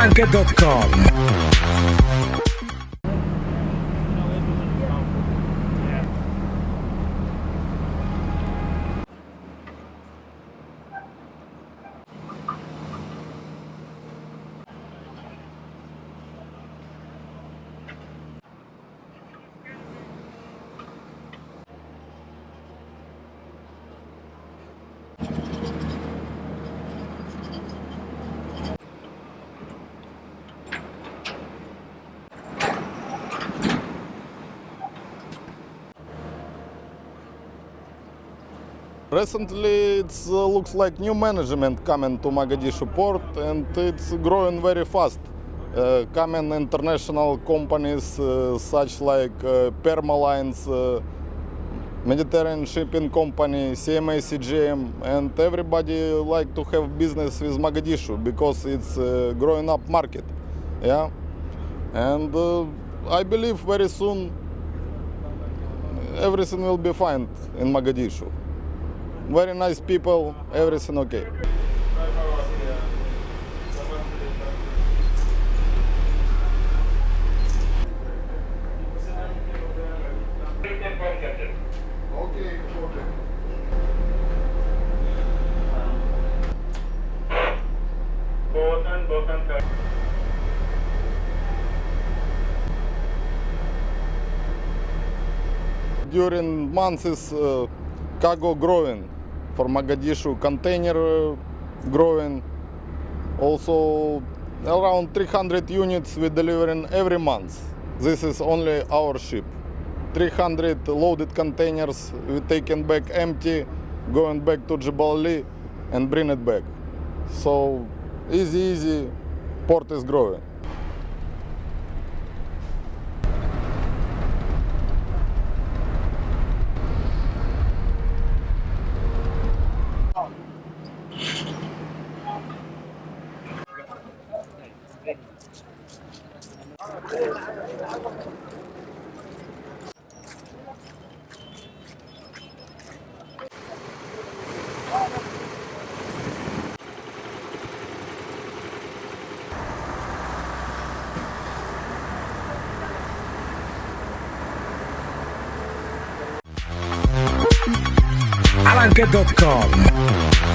Isbedalka.com. Recently, it looks like new management coming to Mogadishu port, and it's growing very fast. Coming international companies such like Permalines, Mediterranean Shipping Company, CMA CGM, and everybody like to have business with Mogadishu because it's a growing up market. Yeah, and I believe very soon everything will be fine in Mogadishu. Very nice people, everything okay. During months is cargo growing. For Mogadishu, container growing. Also, around 300 units we delivering every month. This is only our ship. 300 loaded containers we taking back empty, going back to Jebel Ali and bring it back. So easy, port is growing. Isbedalka.com.